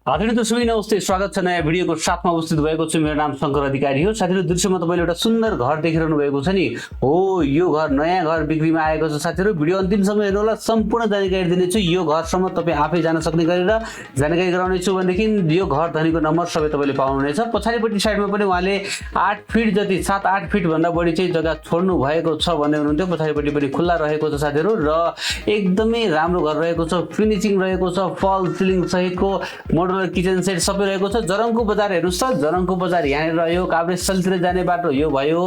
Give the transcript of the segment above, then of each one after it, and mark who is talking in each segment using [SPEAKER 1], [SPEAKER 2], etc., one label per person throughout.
[SPEAKER 1] आदरणीय दर्शक नमस्ते, स्वागत छ नयाँ भिडियोको साथमा उपस्थित भएको छु। मेरो नाम शङ्कर अधिकारी हो। साथीहरु, दृश्यमा तपाईले एउटा सुन्दर घर देखिरहनु भएको छ नि। हो, यो घर नयाँ घर बिक्रीमा आएको छ। साथीहरु, भिडियो अन्तिमसम्म हेर्नु होला, सम्पूर्ण जानकारी दिनेछु। यो घरसम्म तपाई आफै जान सक्ने गरेर जानकारी गराउने छु भनेदेखि यो घर धनीको नम्बर सबै तपाईले पाउनुहुनेछ। पछाडिपट्टि साइडमा पनि उहाँले 8 फिट जति 7-8 फिट भन्दा बढी चाहिँ जग्गा छोड्नु भएको छ भन्दै हुनुहुन्थ्यो। पछाडिपट्टि पनि खुल्ला रहेको छ साथीहरु, र एकदमै राम्रो घर रहेको छ। फिनिशिङ रहेको छ, फल सिलिङ सहितको मोडुलर किचन सेट सबै रहेको छ। जरङ्खु बजार हेर्नुस् त, जरङ्खु बजार यहाँ रह्यो। काभ्रेस्थलतिर जाने बाटो यो भयो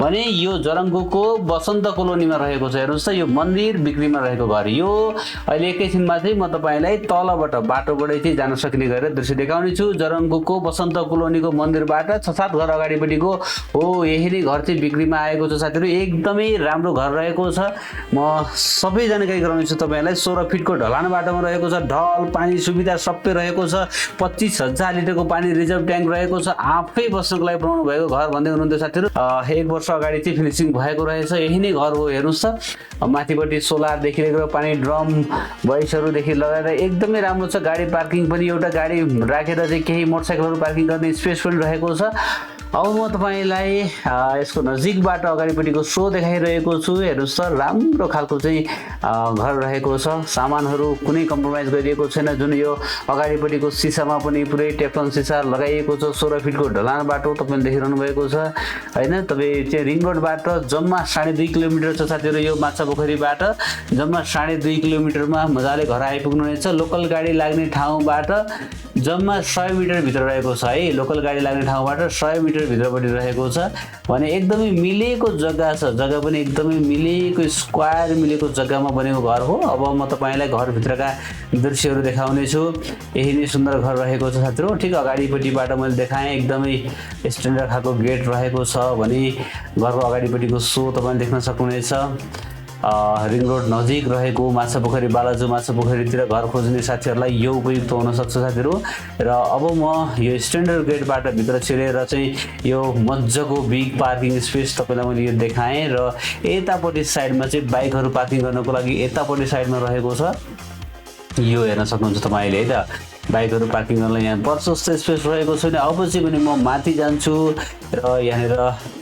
[SPEAKER 1] भने यो जरङ्खुको बसन्त कोलोनीमा रहेको छ। हेर्नुस् त, यो मन्दिर बिक्रीमा रहेको घर। यो अहिले एकैछिनमा चाहिँ म तपाईलाई तलबाट बाटोबाटै चाहिँ जान सकिने गरेर दृश्य देखाउने छु। जरङ्खुको बसन्त कोलोनीको मन्दिरबाट 6-7 घर अगाडिपट्टिको हो यही नै घर चाहिँ बिक्रीमा आएको छ साथीहरु। एकदमै राम्रो घर रहेको छ। म सबै जानकारी गराउने छु तपाईलाई। 16 फिटको ढलान बाटोमा रहेको छ। ढल पानी सुविधा सबै रहेको छ। 25,000 लिटरको पानी रिजर्भ ट्याङ्क रहेको छ। आफै बस्नको लागि बनाउनु भएको घर भन्दै हुनुहुन्थ्यो साथीहरु। 1 वर्ष अगाडि चाहिँ फिनिशिङ भएको रहेछ। यही नै घर हो। हेर्नुस् त, माथिपट्टि सोलरदेखि लिएर पानी ड्रम भइसहरुदेखि लगाएर एकदमै राम्रो छ। गाडी पार्किङ पनि एउटा गाडी राखेर चाहिँ केही मोटरसाइकलहरु पार्किङ गर्ने स्पेस पनि रहेको छ। अब म तपाईलाई यसको नजिकबाट अगाडिपट्टिको सो देखाइरहेको छु। हेर्नुस् त, राम्रो खालको चाहिँ घर रहेको छ। सामानहरु कुनै कम्प्रोमाइज गरिएको छैन। जुन यो अगाडिपट्टिको सिसामा पनि पुरै टेफ्लोन सिसा लगाइएको छ। 16 फिटको ढलान बाटो तपाईले देखिरहनु भएको छ हैन। तपाई चाहिँ रिङ रोडबाट जम्मा 2.5 किलोमिटर छ साथीहरु। यो माछापोखरीबाट जम्मा 2.5 किलोमिटरमा मजाले घर आइपुग्नु हुनेछ। लोकल गाडी लाग्ने ठाउँबाट जम्मा 100 मिटर भित्र रहेको छ है। लोकल गाडी लाग्ने ठाउँबाट 100 मिटर भित्रपट्टि रहेको छ भने एकदमै मिलेको जग्गा छ। जग्गा पनि एकदमै मिलेको स्क्वायर मिलेको जग्गामा बनेको घर हो। अब म तपाईलाई घर भित्रका दृश्यहरू देखाउने छु। यही नै सुन्दर घर रहेको छ साथीहरु। ठीक अगाडिपट्टिबाट मैले देखाएँ, एकदमै स्ट्यान्डर्ड खालको गेट रहेको छ भने घरको अगाडिपट्टिको सो तपाईले देख्न सक्नुहुनेछ। रिङ रोड नजिक रहेको माछापोखरी बालाजु माछापोखरीतिर घर खोज्ने साथीहरुलाई यो उपयुक्त हुन सक्छ साथीहरु। र अब म यो स्ट्यान्डर्ड गेटबाट भित्र छिरेर चाहिँ यो मज्जाको बिग पार्किङ स्पेस तपाईलाई मैले यो देखाएँ। र यतापट्टि साइडमा चाहिँ बाइकहरु पार्किङ गर्नको लागि यतापट्टि साइडमा रहेको छ। यो हेर्न सक्नुहुन्छ तपाईले है त, बाइकहरु पार्किङ गर्नलाई यहाँ प्रशस्त स्पेस रहेको छैन। अब चाहिँ पनि म माथि जान्छु र यहाँनिर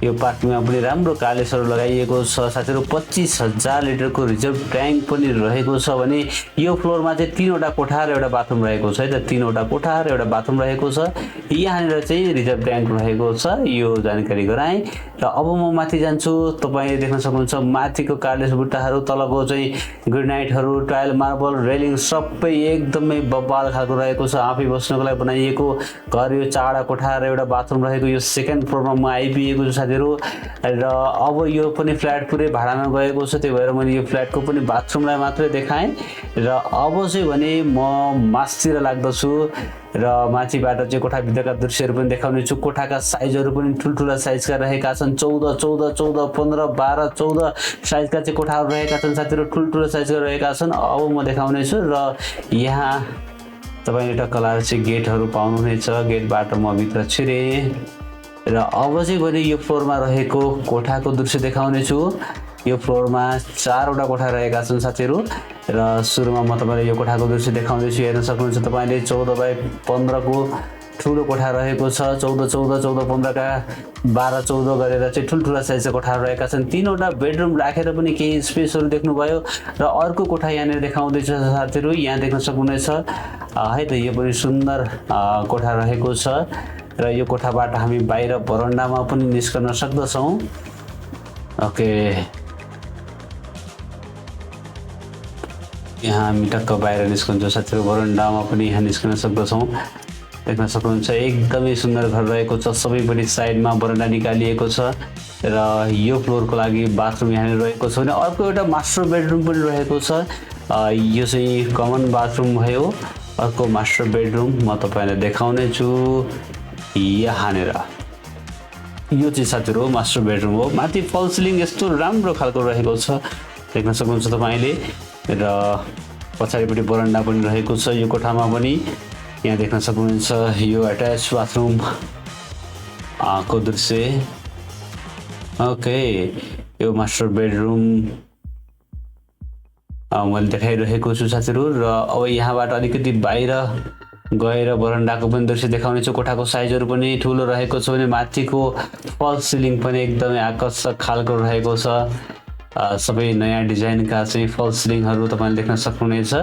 [SPEAKER 1] यो पार्किङमा पनि राम्रो कालेसहरु लगाइएको छ साथीहरु। 25,000 लिटरको रिजर्भ ट्याङ्क पनि रहेको छ भने यो फ्लोरमा चाहिँ 3वटा कोठा र एउटा बाथरुम रहेको छ है त। 3वटा कोठा र एउटा बाथरुम रहेको छ। यहाँनिर चाहिँ रिजर्भ ट्याङ्क रहेको छ। यो जानकारी गराएँ र अब म माथि जान्छु। तपाईले देख्न सक्नुहुन्छ माथिको कालेस बुट्टाहरु, तलको चाहिँ ग्रेनाइटहरु, टाइल मार्बल रेलिङ सबै एकदमै बब्बाल खालको रहेको छ। आफै बस्नको लागि बनाइएको घर। यो 4वटा कोठा र एउटा बाथरुम रहेको यो सेकेन्ड फ्लोरमा म आइपुगेको छु साथीहरु। र अब यो पनि फ्ल्याट पुरै भाडामा गएको छ। त्यही भएर मैले यो फ्ल्याटको पनि बाथरुमलाई मात्रै देखाएँ। र अब चाहिँ भने म मास्तिर लाग्दछु र माथिबाट चाहिँ कोठाभित्रका दृश्यहरू पनि देखाउने छु। कोठाका साइजहरू पनि ठुल्ठुला साइजका रहेका छन्। 14, 14, 14, 15, 12, 14 साइजका चाहिँ कोठाहरू रहेका छन् साथीहरु। ठुल्ठुला साइजका रहेका छन्। अब म देखाउने छु र यहाँ तपाईले टक्कलार चाहिँ गेटहरू पाउनुहुनेछ। गेटबाट म भित्र छिरेँ र अब चाहिँ भने यो फ्लोरमा रहेको कोठाको दृश्य देखाउने छु। यो फ्लोरमा 4वटा कोठा रहेका छन् साथीहरु। र सुरुमा म तपाईलाई यो कोठाको दृश्य देखाउँदै छु। हेर्न सक्नुहुन्छ तपाईले 14 बाइ 15 को ठुलो कोठा रहेको छ। 14, 14, 14, 15 का 12, 14 गरेर चाहिँ ठुल्ठुला साइजका कोठाहरू रहेका छन्। 3वटा बेडरुम राखेर पनि केही स्पेसहरू देख्नुभयो। र अर्को कोठा यहाँनिर देखाउँदै छु साथीहरु। यहाँ देख्न सक्नुहुनेछ है त, यो पनि सुन्दर कोठा रहेको छ। र यो कोठाबाट हामी बाहिर बरन्डामा पनि निस्कन सक्दछौं। ओके, यहाँ हामी टक्क बाहिर निस्कन्छौँ साथीहरु। बरन्डामा पनि यहाँ निस्कन सक्दछौं। देख्न सक्नुहुन्छ एकदमै सुन्दर घर रहेको छ। सबैपट्टि साइडमा बरन्डा निकालिएको छ। र यो फ्लोरको लागि बाथरुम यहाँ रहेको छ भने अर्को एउटा मास्टर बेडरुम पनि रहेको छ। यो चाहिँ कमन बाथरुम भयो। अर्को मास्टर बेडरुम म तपाईलाई देखाउने छु। यहाँनिर यो चाहिँ साथीहरु मास्टर बेडरुम हो। माथि फल सिलिङ यस्तो राम्रो खालको रहेको छ, देख्न सक्नुहुन्छ तपाईले। र पछाडिपट्टि बरन्डा पनि रहेको छ यो कोठामा पनि। यहाँ देख्न सक्नुहुन्छ यो अट्याच बाथरुम को दृश्य। ओके, यो मास्टर बेडरुम मैले देखाइरहेको छु साथीहरु। र अब यहाँबाट अलिकति बाहिर गएर बरन्डाको पनि दृश्य देखाउने छु। कोठाको साइजहरू पनि ठुलो रहेको छ भने माथिको फल सिलिङ पनि एकदमै आकर्षक खालको रहेको छ। सबै नयाँ डिजाइनका चाहिँ फल सिलिङहरू तपाईँले देख्न सक्नुहुनेछ।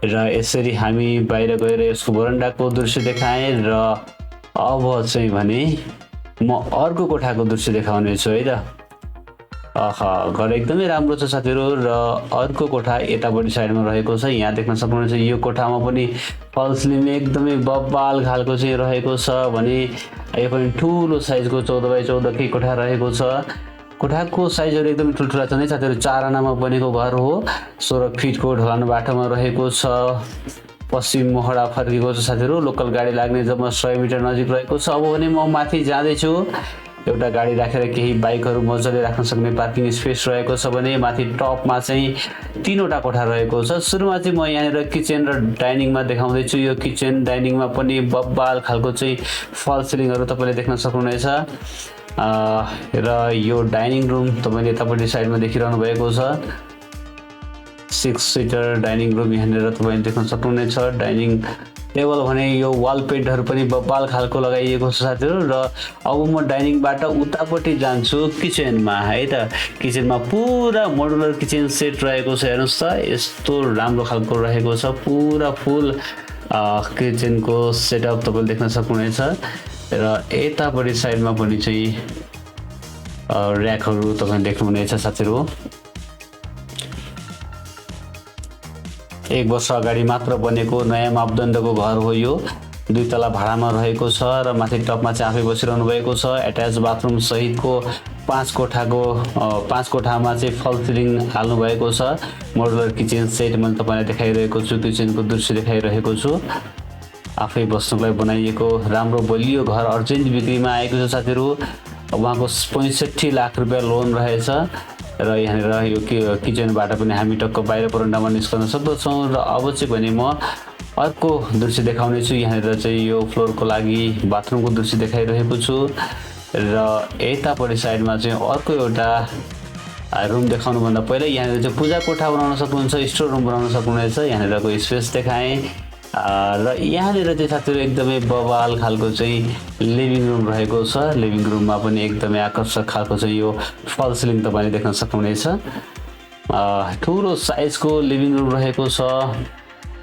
[SPEAKER 1] र यसरी हामी बाहिर गएर यसको बरन्डाको दृश्य देखाएँ र अब चाहिँ भने म अर्को कोठाको दृश्य देखाउने छु है त। घर एकदमै राम्रो छ साथीहरू। र अर्को कोठा यतापट्टि साइडमा रहेको छ। यहाँ देख्न सक्नुहुनेछ यो कोठामा पनि फल सिलिङ एकदमै बब्बाल खालको चाहिँ रहेको छ भने यो पनि ठुलो साइजको 14x14 कै कोठा रहेको छ। कोठाको साइजहरू एकदमै ठुल्ठुला छन् है साथीहरू। 4 आनामा बनेको घर हो। 16 फिटको ढलान बाटोमा रहेको छ। पश्चिम मोहडा फर्केको छ साथीहरू। लोकल गाडी लाग्ने जम्मा 100 मिटर नजिक रहेको छ। अब भने म माथि जाँदैछु। एउटा गाडी राखेर केही बाइकहरू मजाले राख्न सक्ने पार्किङ स्पेस रहेको छ भने माथि टपमा चाहिँ 3वटा कोठा रहेको छ। सुरुमा चाहिँ म यहाँनिर किचन र डाइनिङमा देखाउँदैछु। यो किचन डाइनिङमा पनि बब्बाल खालको चाहिँ फल सिलिङहरू तपाईँले देख्न सक्नुहुनेछ। र यो डाइनिङ रुम तपाईँले यतापट्टि साइडमा देखिरहनु भएको छ। 6 सिटर डाइनिङ रुम यहाँनिर तपाईँले देख्न सक्नुहुनेछ। डाइनिङ टेबल भने यो वाल पेन्टहरू पनि बब्बाल खालको लगाइएको छ साथीहरू। र अब म डाइनिङबाट उतापट्टि जान्छु किचनमा है त। किचनमा पुरा मोडुलर किचन सेट रहेको छ। हेर्नुहोस् त यस्तो राम्रो खालको रहेको छ। पुरा फुल किचनको सेटअप तपाईँले देख्न सक्नुहुनेछ। र यतापट्टि साइडमा पनि चाहिँ र्याकहरू तपाईँले देख्नुहुनेछ साथीहरू। 1 वर्ष अगाडि मात्र बनेको नयाँ मापदण्डको घर हो यो। 2 तला भाडामा रहेको छ र माथि टपमा चाहिँ आफै बसिरहनु भएको छ। एट्याच बाथरुम सहितको 5 कोठामा चाहिँ फल सिलिङ हाल्नु भएको छ। मोडुलर किचन सेट मैले तपाईँलाई देखाइरहेको छु। किचनको दृश्य देखाइरहेको छु। आफै बस्नुलाई बनाइएको राम्रो बलियो घर अर्जेन्ट बिक्रीमा आएको छ साथीहरू। उहाँको 65 लाख रुपियाँ लोन रहेछ। र यहाँनिर यो किचनबाट पनि हामी टक्क बाहिर बरन्डामा निस्कन सक्दछौँ। र अब चाहिँ भने म अर्को दृश्य देखाउने छु। यहाँनिर चाहिँ यो फ्लोरको लागि बाथरुमको दृश्य देखाइरहेको छु। र यतापट्टि साइडमा चाहिँ अर्को एउटा रुम देखाउनुभन्दा पहिला यहाँनिर चाहिँ पूजा कोठा बनाउन सक्नुहुन्छ। स्टोर रुम बनाउन सक्नुहुनेछ। यहाँनिरको स्पेस देखाएँ। र यहाँनिर चाहिँ साथीहरू एकदमै बवाल खालको चाहिँ लिभिङ रुम रहेको छ। लिभिङ रुममा पनि एकदमै आकर्षक खालको चाहिँ यो फल सिलिङ तपाईँले देख्न सक्नुहुनेछ। ठुलो साइजको लिभिङ रुम रहेको छ।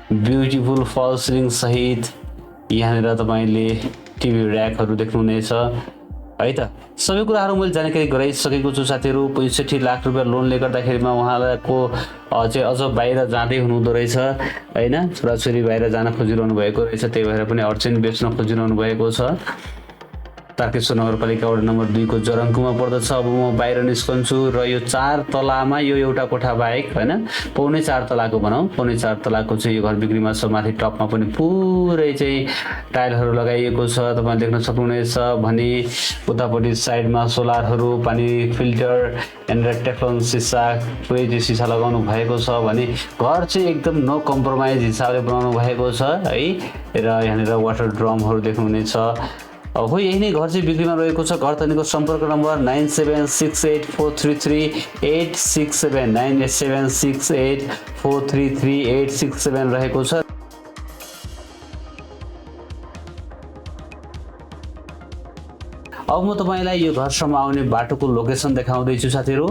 [SPEAKER 1] ब्युटिफुल फल सिलिङ सहित यहाँनिर तपाईँले टिभी र्याकहरू देख्नुहुनेछ है त। सबै कुराहरू मैले जानकारी गराइसकेको छु साथीहरू। 65 लाख रुपियाँ लोनले गर्दाखेरिमा उहाँको चाहिँ अझ बाहिर जाँदै हुनुहुँदो रहेछ होइन। छोराछोरी बाहिर जान खोजिरहनु भएको रहेछ। त्यही भएर पनि अर्जेन्ट बेच्न खोजिरहनु भएको छ। तारकेश्वर नगरपालिका वडा नम्बर 2 को जरङ्खुमा पर्दछ। अब म बाहिर निस्कन्छु र यो 4 तलामा यो एउटा कोठा बाहेक होइन पौने 4 तलाको बनाऊ। पौने 4 तलाको चाहिँ यो घर बिक्रीमा छ। माथि टपमा पनि पुरै चाहिँ टाइलहरू लगाइएको छ तपाईँले देख्न सक्नुहुनेछ भने उतापट्टि साइडमा सोलरहरू पानी फिल्टर यहाँनिर टेफ्लोन सिसा पुरै चाहिँ सिसा लगाउनु भएको छ भने घर चाहिँ एकदम नो कम्प्रोमाइज हिसाबले बनाउनु भएको छ है। र यहाँनिर वाटर ड्रमहरू देख्नुहुनेछ। हो यही नै घर चाहिँ बिक्रीमा रहेको छ। घर तनिको सम्पर्क नम्बर 9768433867 9768433867 रहेको छ। अब म तपाईँलाई यो घरसम्म आउने बाटोको लोकेसन देखाउँदैछु साथीहरू।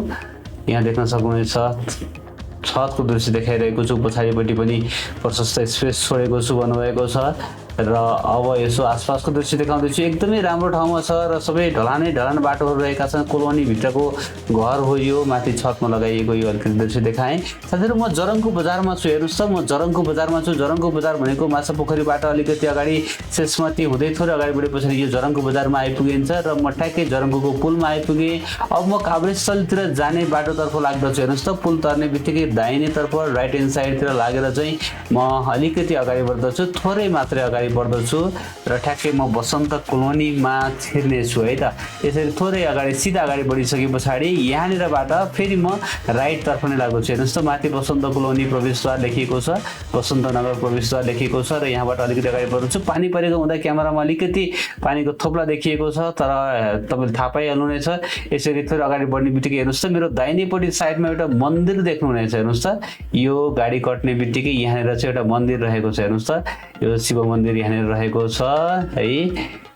[SPEAKER 1] यहाँ देख्न सक्नुहुनेछ छतको दृश्य देखाइरहेको छु। पछाडिपट्टि पनि प्रशस्त स्पेस छोडेको छु भन्नुभएको छ। र अब यसो आसपासको दृश्य देखाउँदैछु। एकदमै राम्रो ठाउँमा छ र सबै ढलान बाटोहरू रहेका छन्। कोलोनी भित्रको घर हो यो। माथि छतमा लगाइएको यो अलिकति दृश्य देखाएँ साथीहरू। म जरङ्खु बजारमा छु। हेर्नुहोस् त म जरङ्खु बजारमा छु। जरङ्खु बजार भनेको माछापोखरीबाट अलिकति अगाडि शेषमती हुँदै थोरै अगाडि बढे पछाडि यो जरङ्खु बजारमा आइपुगिन्छ र म ठ्याक्कै जरङ्खुको पुलमा आइपुगेँ। अब म काभ्रेस्थलतिर जाने बाटोतर्फ लाग्दछु। हेर्नुहोस् त पुल तर्ने बित्तिकै दाहिनेतर्फ राइट ह्यान्ड साइडतिर लागेर चाहिँ म अलिकति अगाडि बढ्दछु। थोरै मात्रै अगाडि बढ्दछु र ठ्याक्कै म बसन्त कोलोनीमा छिर्नेछु है त। यसरी थोरै अगाडि सिधा अगाडि बढिसके पछाडि यहाँनिरबाट फेरि म राइटतर्फ नै लाग्दछु। हेर्नुहोस् त माथि बसन्त कोलोनी प्रवेशद्वार लेखिएको छ। बसन्त नगर प्रवेशद्वार लेखिएको छ र यहाँबाट अलिकति अगाडि बढ्छु। पानी परेको हुँदा क्यामेरामा अलिकति पानीको थोप्ला देखिएको छ तर तपाईँले थाहा पाइहाल्नु नै छ। यसरी थोरै अगाडि बढ्ने बित्तिकै हेर्नुहोस् त मेरो दाहिनेपट्टि साइडमा एउटा मन्दिर देख्नुहुनेछ। हेर्नुहोस् त यो गाडी कट्ने बित्तिकै यहाँनिर चाहिँ एउटा मन्दिर रहेको छ। हेर्नुहोस् त यो शिव मन्दिर गरी यहाँनिर रहेको छ है।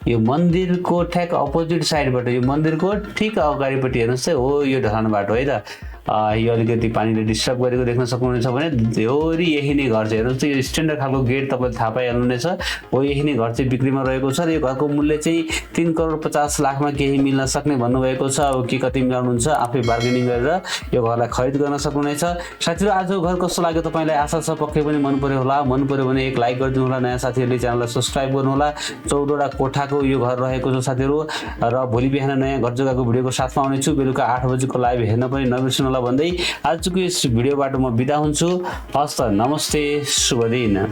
[SPEAKER 1] यो मन्दिरको ठ्याक अपोजिट साइडबाट यो मन्दिरको ठिक अगाडिपट्टि हेर्नुहोस् है, हो यो ढलान बाटो है त। यो अलिकति पानीले डिस्टर्ब गरेको देख्न सक्नुहुनेछ भने देउरी यही नै घर चाहिँ हेर्नुहोस्, यो स्ट्यान्डर्ड खालको गेट तपाईँले थाहा पाइहाल्नुहुनेछ। हो यही नै घर चाहिँ बिक्रीमा रहेको छ र यो घरको मूल्य चाहिँ 3 करोड 50 लाखमा केही मिल्न सक्ने भन्नुभएको छ। अब के कति मिलाउनुहुन्छ आफै बार्गेनिङ गरेर यो घरलाई खरिद गर्न सक्नुहुनेछ। साथीहरू आजको घर कस्तो लाग्यो तपाईँलाई आशा छ पक्कै पनि मन पर्यो होला। मन पर्यो भने एक लाइक गरिदिनु होला, नयाँ साथीहरूले च्यानललाई सब्स्क्राइब गर्नु होला। 14 वटा कोठाको यो घर रहेको छ साथीहरू र भोलि बिहान नयाँ घर जग्गाको भिडियोको साथमा आउनेछु। बेलुका 8 बजेको लाइभ हेर्न पनि नबिर्सनु होला भन्दै आजको यस भिडियोबाट म बिदा हुन्छु। हस्त नमस्ते, शुभ दिन।